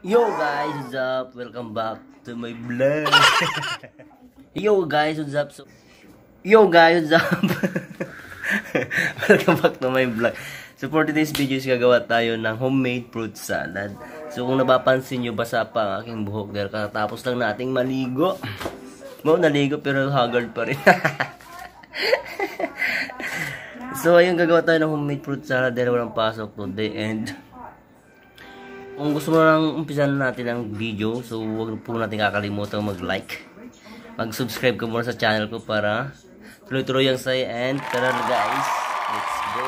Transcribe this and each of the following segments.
Yo guys, what's up? Welcome back to my vlog. Yo guys, what's up? Yo guys, what's up? Welcome back to my vlog. So for today's video, gagawa tayo ng homemade fruit salad. So kung napapansin nyo, basa pa ang aking buhok dahil katapos lang nating maligo. Naligo pero haggard pa rin. So ayun, gagawa tayo ng homemade fruit salad dahil walang pasok today. And kung gusto mo lang umpisan natin ang video, so huwag po natin kakalimutan mag-like. Mag-subscribe ka muna sa channel ko para tuloy-tuloy ang saya. And tara na guys, let's go!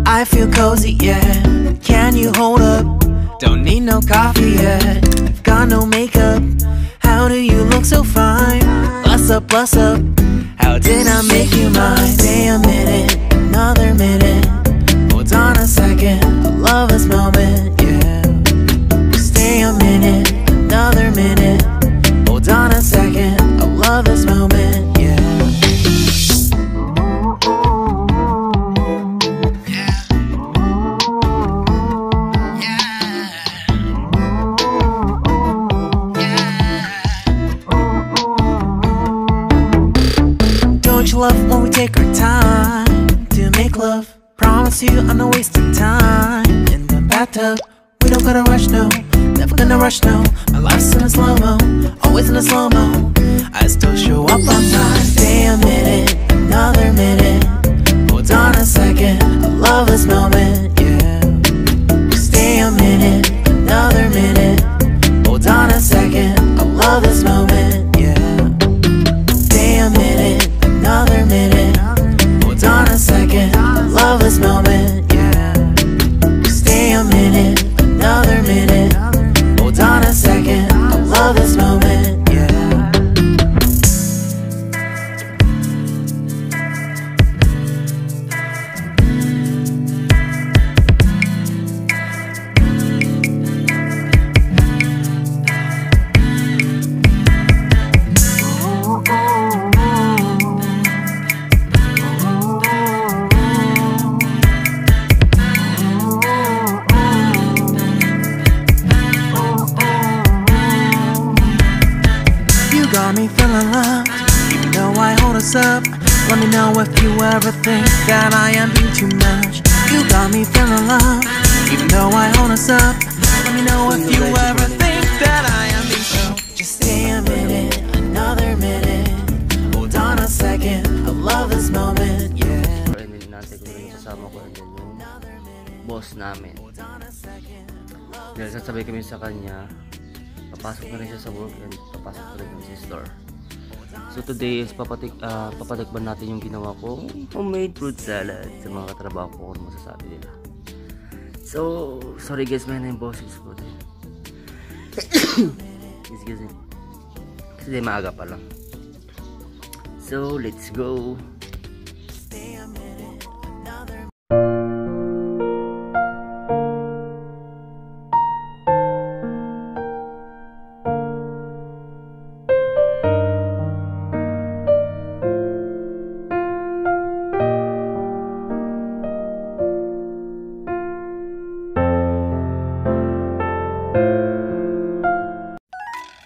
I feel cozy, yeah. Can you hold up? Don't need no coffee yet. I've got no makeup. How do you look so fine? Bust up, bust up. How did I make you mine? Stay a minute, another minute. Hold on a second, I love this moment, yeah. Stay a minute, another minute. Hold on a second, I love this moment, yeah. Don't you love when we take our time to make love? Promise you I'm not wasting time in the bathtub. We don't gotta rush, no. Never gonna rush, no. My life's in a slow-mo, always in a slow-mo. I still show up on time. Stay a minute, another minute. Hold on a second, I love this moment, yeah. Stay a minute, another minute. Hold on a second, I love this moment, yeah. Stay a minute, another minute. Hold on a second, I love this moment, yeah. Stay a minute, another minute. Hold on a second, I love this moment, yeah. Got me feeling loved, even though I hold us up. Let me know if you ever think that I am being too much. You got me feeling loved, even though I hold us up. Let me know if you ever think that I am being so. Just stay a minute, another minute. Hold on a second, I love this moment, yeah. And then natin ko rin kasama ko and then yung boss namin. Dahil sasabay kami sa kanya, papasok na rin siya sa work and papasok na rin sa store. So today is papatikman natin yung ginawa kong homemade fruit salad sa mga katrabaho ko kung masasabi nila. So sorry guys, may na yung boses ko din. Excuse me. Kasi maaga pa lang. So let's go.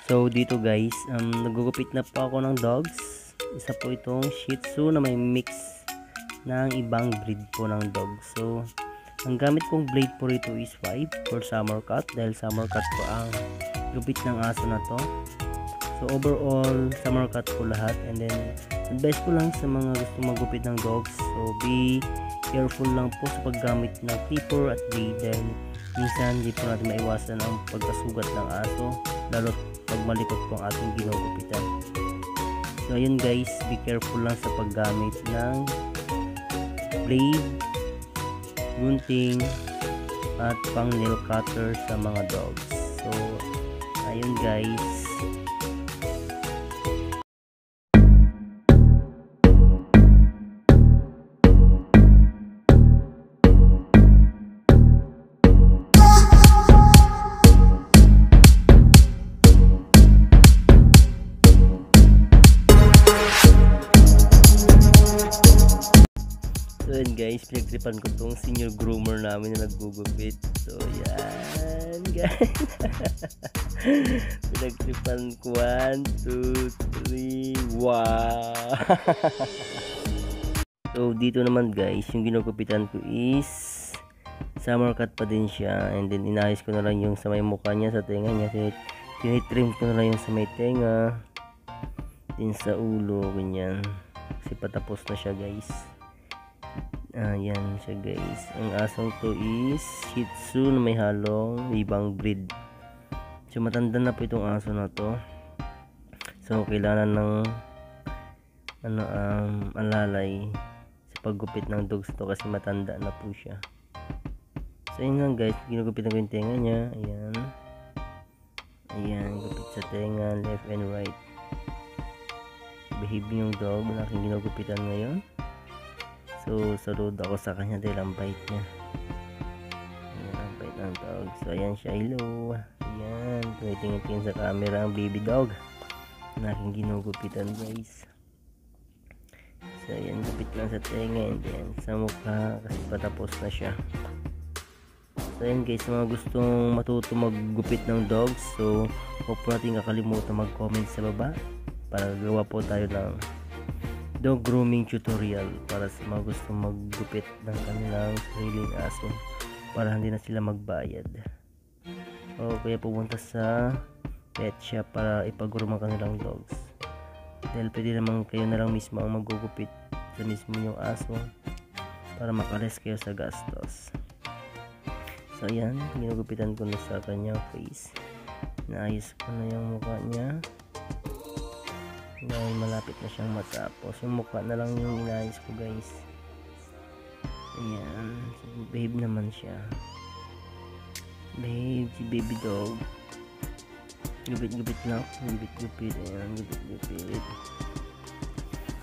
So dito guys, nagugupit na po ako ng dogs. Isa po itong Shih-TZU na may mix ng ibang breed po ng dog. So ang gamit kong blade po rito is 5 for summer cut dahil summer cut po ang gupit ng aso na to. So overall summer cut po lahat, and then advice ko lang sa mga gusto magupit ng dogs, so be careful lang po sa paggamit ng clipper at blade dahil minsan hindi po natin maiwasan ang pagkasugat ng aso, lalo pag malikot po ang ating ginugupitan. So ayun guys, be careful lang sa paggamit ng blade, gunting, at pang nail cutter sa mga dogs. So ayun guys. So yun guys, pinagtripan ko tong senior groomer namin na naggugupit. So yan guys. Pinagtripan ko 1, 2, 3. Wow. So dito naman guys, yung ginugupitan ko is summer cut pa din siya. And then inayos ko na lang yung sa may mukha niya, sa tenga niya. Tinitrim ko na lang yung sa may tenga, din sa ulo, ganyan. Kasi patapos na siya guys. Ayan siya guys. Ang asong to is SHIH-TZU na may halong ibang breed. So matanda na po itong aso na to. So kailangan ng alalay sa paggupit ng dogs to kasi matanda na po siya. So yun lang guys, ginugupitan ko yung tenga niya. Ayan. Ayan, gupit sa tenga, left and right. Behave yung dog na aking ginugupitan ngayon. So, salud ako sa kanya dahil ang bait niya. Ayan, ang bait ng dog. So, ayan siya. Hello. Ayan. Tumitingin sa camera ang baby dog na aking ginugupitan guys. So, ayan. Gupit lang sa tenga and then sa mukha kasi patapos na siya. So, ayan guys. Mga gustong matuto maggupit ng dogs. So, huwag po natin kakalimutan mag-comment sa baba para gawa po tayo ng dog grooming tutorial para sa mga gustong maggupit ng kanilang sariling aso para hindi na sila magbayad o kaya pumunta sa pet shop para ipag-groom ang kanilang dogs, dahil pwede naman kayo na lang mismo ang maggugupit sa mismo yung aso para makares kayo sa gastos. So ayan, ginugupitan ko na sa kanyang face, naayos ko na yung mukha niya dahil malapit na siyang matapos. Yung mukha na lang yung inayos ko guys. Ayan, so, babe naman siya. Babe, si baby dog. Gupit-gupit lang. Gupit-gupit. Ayan, gupit-gupit.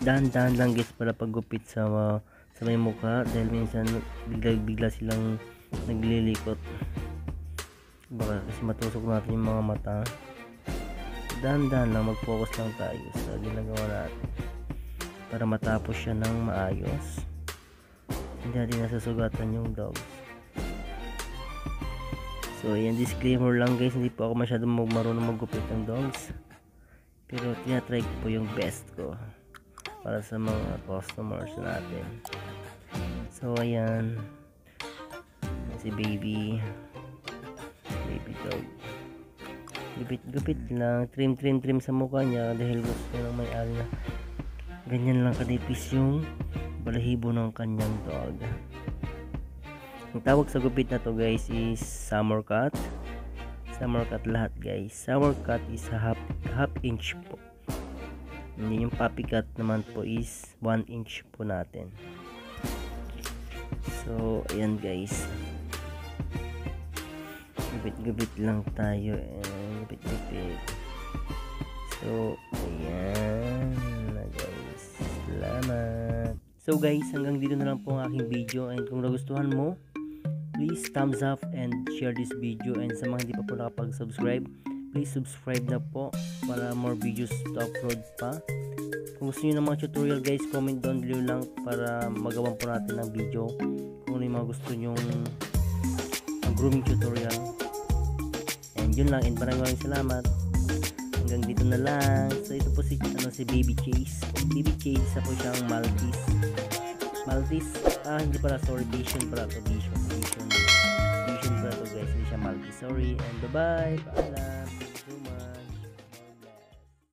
Dahan-dahan lang guys para paggupit sa may mukha dahil minsan bigla silang naglilikot. Baka kasi matusok natin yung mga mata. Dahan-dahan lang, mag-focus lang tayo sa ginagawa natin para matapos siya ng maayos, hindi natin nasasugatan yung dogs. So ayan, disclaimer lang guys, hindi po ako masyadong marunong maggupit ng dogs, pero tinatry ko po yung best ko para sa mga customers natin. So ayan, si baby dog, gupit lang, trim sa mukha niya dahil gusto ng may-ari na ganyan lang kanipis yung balahibo ng kanyang dog. Ang tawag sa gupit na to guys is summer cut. Summer cut lahat guys. Summer cut is half inch po. Hindi, yung puppy cut naman po is 1 inch po natin. So ayan guys, gupit lang tayo, gupit. So ayan na guys, salamat. So guys, hanggang dito na lang po ang aking video, and kung nagustuhan mo, please thumbs up and share this video, and sa mga hindi pa po nakapag-subscribe, please subscribe na po para more videos to upload pa. Kung gusto nyo ng mga tutorial guys, comment down below lang para magawan po natin ng video kung ano yung mga gusto nyong grooming tutorial. And yun lang, and maraming salamat. Hanggang dito na lang. So ito po si Baby Chase. Baby Chase, isa po siyang Maltese. Hindi pala, sorry, Vision pala to. Vision pala to guys, hindi siya Maltese. Sorry, and bye bye, paalam.